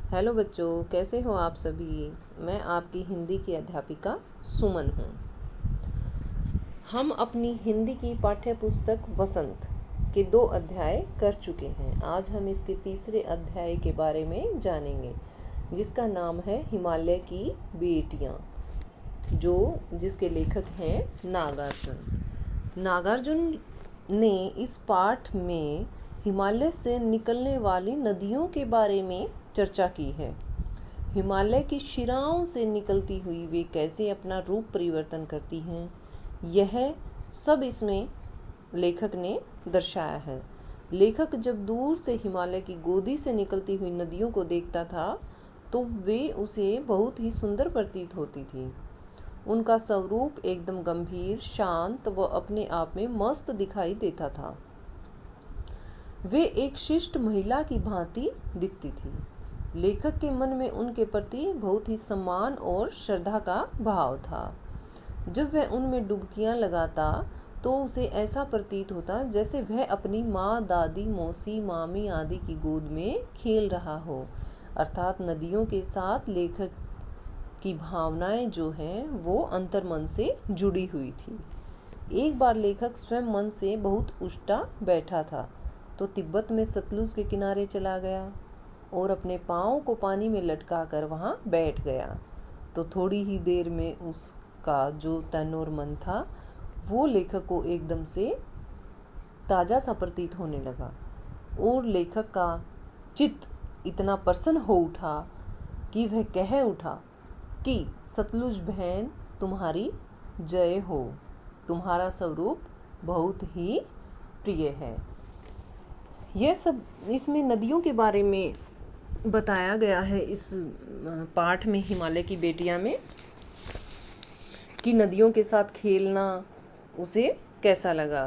Hello बच्चों, कैसे हो आप सभी। मैं आपकी हिंदी की अध्यापिका सुमन हूँ। हम अपनी हिंदी की पाठ्य पुस्तक वसंत के 2 अध्याय कर चुके हैं। आज हम इसके तीसरे अध्याय के बारे में जानेंगे, जिसका नाम है हिमालय की बेटियाँ, जिसके लेखक हैं नागार्जुन। नागार्जुन ने इस पाठ में हिमालय से निकलने वाली नदियों के बारे में चर्चा की है। हिमालय की शिराओं से निकलती हुई वे कैसे अपना रूप परिवर्तन करती हैं, यह सब इसमें लेखक ने दर्शाया है। लेखक जब दूर से हिमालय की गोदी से निकलती हुई नदियों को देखता था तो वे उसे बहुत ही सुंदर प्रतीत होती थी। उनका स्वरूप एकदम गंभीर, शांत व अपने आप में मस्त दिखाई देता था। वे एक शिष्ट महिला की भांति दिखती थी। लेखक के मन में उनके प्रति बहुत ही सम्मान और श्रद्धा का भाव था। जब वह उनमें डुबकियां लगाता तो उसे ऐसा प्रतीत होता जैसे वह अपनी माँ, दादी, मौसी, मामी आदि की गोद में खेल रहा हो। अर्थात नदियों के साथ लेखक की भावनाएं जो हैं वो अंतर्मन से जुड़ी हुई थी। एक बार लेखक स्वयं मन से बहुत उष्टा बैठा था तो तिब्बत में सतलुज के किनारे चला गया और अपने पाँव को पानी में लटका कर वहाँ बैठ गया। तो थोड़ी ही देर में उसका जो तन और मन था वो लेखक को एकदम से ताज़ा सा प्रतीत होने लगा और लेखक का चित्त इतना प्रसन्न हो उठा कि वह कह उठा कि सतलुज बहन, तुम्हारी जय हो, तुम्हारा स्वरूप बहुत ही प्रिय है। यह सब इसमें नदियों के बारे में बताया गया है इस पाठ में, हिमालय की बेटियां में, कि नदियों के साथ खेलना उसे कैसा लगा,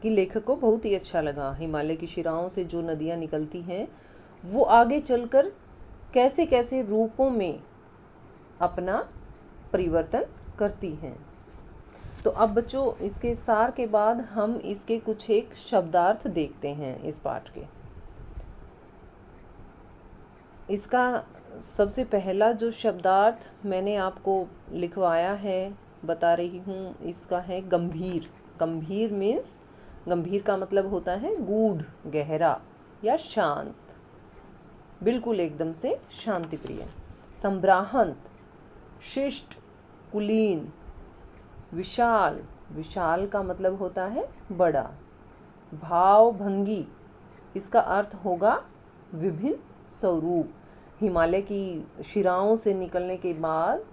कि लेखक को बहुत ही अच्छा लगा। हिमालय की शिराओं से जो नदियां निकलती हैं वो आगे चलकर कैसे कैसे रूपों में अपना परिवर्तन करती हैं। तो अब बच्चों, इसके सार के बाद हम इसके कुछ एक शब्दार्थ देखते हैं इस पाठ के। इसका सबसे पहला जो शब्दार्थ मैंने आपको लिखवाया है, बता रही हूँ, इसका है गंभीर। गंभीर मीन्स, गंभीर का मतलब होता है गूढ़, गहरा या शांत, बिल्कुल एकदम से शांति प्रिय। संभ्रांत, शिष्ट, कुलीन। विशाल, विशाल का मतलब होता है बड़ा। भावभंगी, इसका अर्थ होगा विभिन्न स्वरूप। हिमालय की शिराओं से निकलने के बाद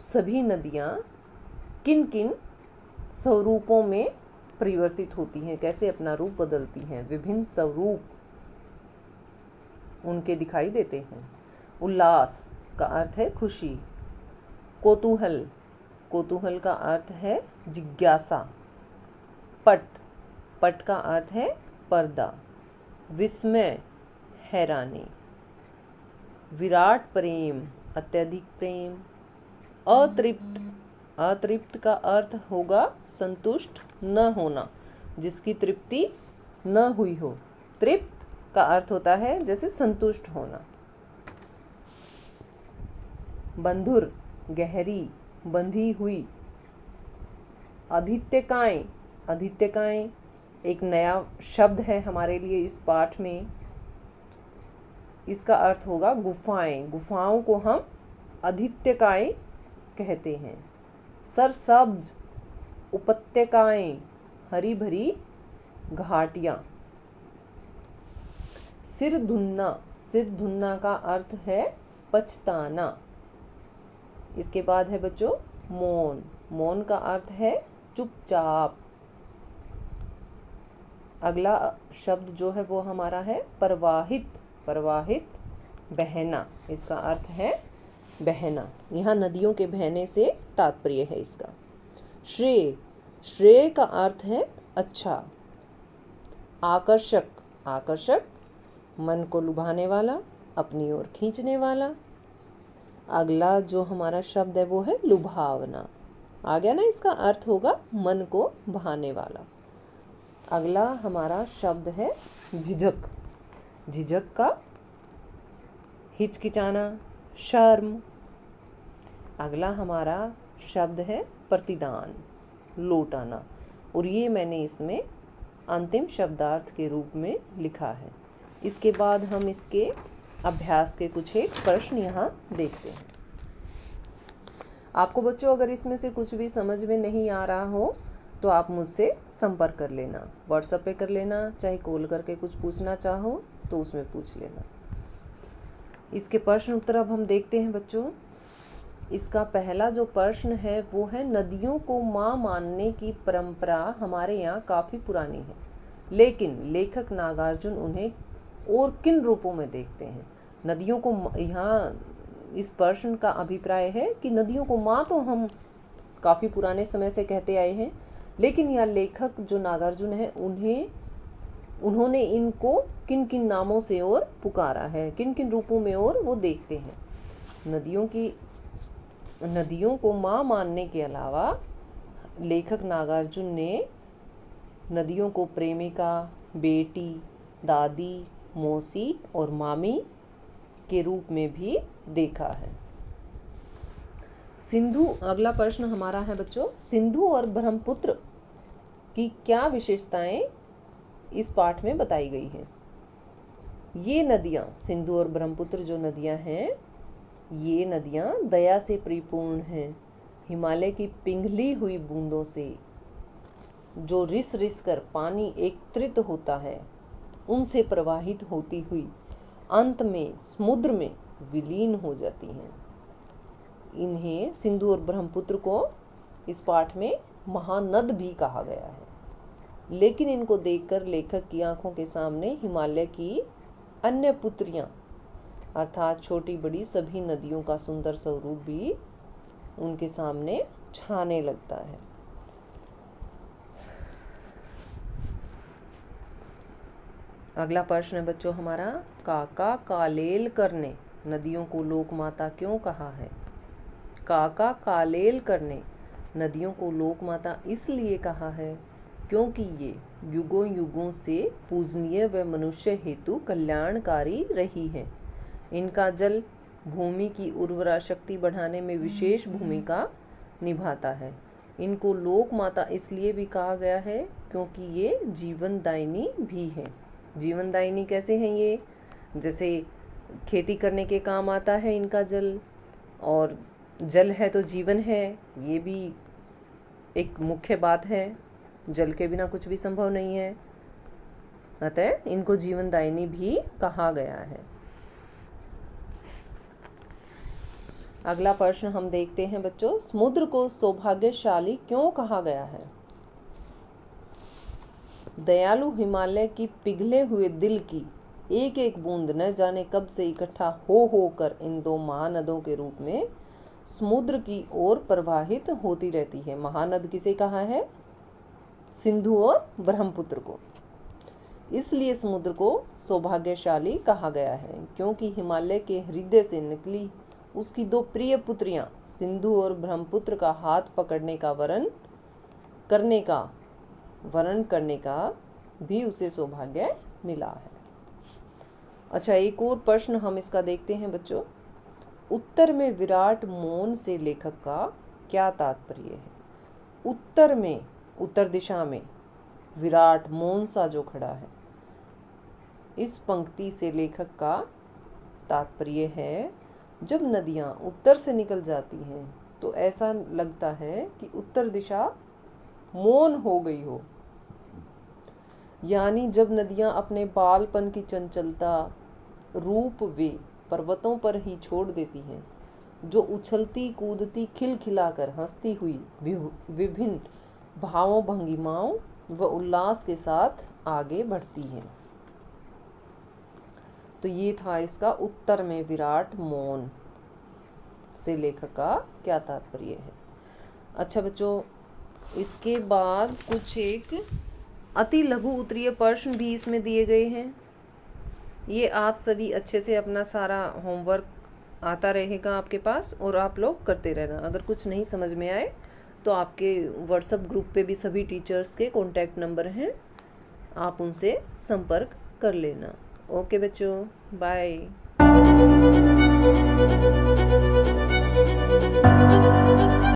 सभी नदियां किन किन स्वरूपों में परिवर्तित होती हैं, कैसे अपना रूप बदलती हैं, विभिन्न स्वरूप उनके दिखाई देते हैं। उल्लास का अर्थ है खुशी। कौतूहल, कौतूहल का अर्थ है जिज्ञासा। पट, पट का अर्थ है पर्दा। विस्मय, हैरानी। विराट प्रेम, अत्यधिक प्रेम। अतृप्त, अतृप्त का अर्थ होगा संतुष्ट न होना, जिसकी तृप्ति न हुई हो। तृप्त का अर्थ होता है जैसे संतुष्ट होना। बंधुर, गहरी, बंधी हुई। अधित्यकाएं, अधित्यकाएं एक नया शब्द है हमारे लिए इस पाठ में। इसका अर्थ होगा गुफाएं। गुफाओं को हम अधित्यकाएं कहते हैं। सरसब्ज, उपत्यकाएं, हरी भरी घाटियां। सिर धुन्ना, सिर धुन्ना का अर्थ है पछताना। इसके बाद है बच्चों मौन। मौन का अर्थ है चुपचाप। अगला शब्द जो है वो हमारा है प्रवाहित। प्रवाहित, बहना, इसका अर्थ है बहना। यहाँ नदियों के बहने से तात्पर्य है इसका। श्रेय, श्रेय का अर्थ है अच्छा। आकर्षक, आकर्षक मन को लुभाने वाला, अपनी ओर खींचने वाला। अगला जो हमारा शब्द है वो है लुभावना। आ गया ना, इसका अर्थ होगा मन को भाने वाला। अगला हमारा शब्द है झिझक। झिझक का हिचकिचाना, शर्म। अगला हमारा शब्द है प्रतिदान, लौटाना, और ये मैंने इसमें अंतिम शब्दार्थ के रूप में लिखा है। इसके बाद हम इसके अभ्यास के कुछ एक प्रश्न यहाँ देखते हैं। आपको बच्चों अगर इसमें से कुछ भी समझ में नहीं आ रहा हो तो आप मुझसे संपर्क कर लेना, व्हाट्सएप पे कर लेना, चाहे कॉल करके कुछ पूछना चाहो तो उसमें पूछ लेना। इसके प्रश्न उत्तर अब हम देखते हैं बच्चों। इसका पहला जो प्रश्न है वो है, नदियों को माँ मानने की परंपरा हमारे यहाँ काफ़ी पुरानी है, लेकिन लेखक नागार्जुन उन्हें और किन रूपों में देखते हैं। नदियों को यहाँ इस प्रश्न का अभिप्राय है कि नदियों को माँ तो हम काफ़ी पुराने समय से कहते आए हैं, लेकिन यह लेखक जो नागार्जुन है उन्होंने इनको किन किन नामों से और पुकारा है, किन किन रूपों में और वो देखते हैं। नदियों को माँ मानने के अलावा लेखक नागार्जुन ने नदियों को प्रेमिका, बेटी, दादी, मौसी और मामी के रूप में भी देखा है। सिंधु, अगला प्रश्न हमारा है बच्चों, सिंधु और ब्रह्मपुत्र की क्या विशेषताएं इस पाठ में बताई गई हैं। ये नदियां, सिंधु और ब्रह्मपुत्र जो नदियां हैं, ये नदियां दया से परिपूर्ण हैं। हिमालय की पिघली हुई बूंदों से जो रिस रिस कर पानी एकत्रित होता है, उनसे प्रवाहित होती हुई अंत में समुद्र में विलीन हो जाती हैं। इन्हें, सिंधु और ब्रह्मपुत्र को इस पाठ में महानद भी कहा गया है, लेकिन इनको देखकर लेखक की आंखों के सामने हिमालय की अन्य पुत्रियां अर्थात छोटी बड़ी सभी नदियों का सुंदर स्वरूप भी उनके सामने छाने लगता है। अगला प्रश्न है बच्चों हमारा, काका कालेलकर ने नदियों को लोकमाता क्यों कहा है। काका कालेलकर ने नदियों को लोकमाता इसलिए कहा है क्योंकि ये युगों युगों से पूजनीय व मनुष्य हेतु कल्याणकारी रही है। इनका जल भूमि की उर्वरा शक्ति बढ़ाने में विशेष भूमिका निभाता है। इनको लोक माता इसलिए भी कहा गया है क्योंकि ये जीवनदायिनी भी है। जीवनदायिनी कैसे हैं ये, जैसे खेती करने के काम आता है इनका जल, और जल है तो जीवन है, ये भी एक मुख्य बात है। जल के बिना कुछ भी संभव नहीं है, अतः इनको जीवनदायिनी भी कहा गया है। अगला प्रश्न हम देखते हैं बच्चों, समुद्र को सौभाग्यशाली क्यों कहा गया है। दयालु हिमालय की पिघले हुए दिल की एक एक बूंद न जाने कब से इकट्ठा हो कर इन दो महानदों के रूप में समुद्र की ओर प्रवाहित होती रहती है। महानद किसे कहा है, सिंधु और ब्रह्मपुत्र को। इसलिए समुद्र को सौभाग्यशाली कहा गया है क्योंकि हिमालय के हृदय से निकली उसकी दो प्रिय पुत्रियां सिंधु और ब्रह्मपुत्र का हाथ पकड़ने का वर्ण करने का भी उसे सौभाग्य मिला है। अच्छा, एक और प्रश्न हम इसका देखते हैं बच्चों, उत्तर में विराट मौन से लेखक का क्या तात्पर्य है। उत्तर में, उत्तर दिशा में विराट मौन सा जो खड़ा है, इस पंक्ति से लेखक का तात्पर्य है जब नदियां उत्तर से निकल जाती हैं तो ऐसा लगता है कि उत्तर दिशा मौन हो गई हो, यानी जब नदियां अपने बालपन की चंचलता रूप वे पर्वतों पर ही छोड़ देती हैं, जो उछलती कूदती खिलखिलाकर हंसती हुई विभिन्न भावों भंगिमाओं व उल्लास के साथ आगे बढ़ती हैं। तो ये था इसका उत्तर में विराट मौन से लेखक का क्या तात्पर्य है। अच्छा बच्चों, इसके बाद कुछ एक अति लघु उत्तरीय प्रश्न भी इसमें दिए गए हैं। ये आप सभी अच्छे से अपना सारा होमवर्क आता रहेगा आपके पास और आप लोग करते रहना। अगर कुछ नहीं समझ में आए तो आपके व्हाट्सएप ग्रुप पे भी सभी टीचर्स के कॉन्टैक्ट नंबर हैं, आप उनसे संपर्क कर लेना। ओके बच्चों, बाय। है।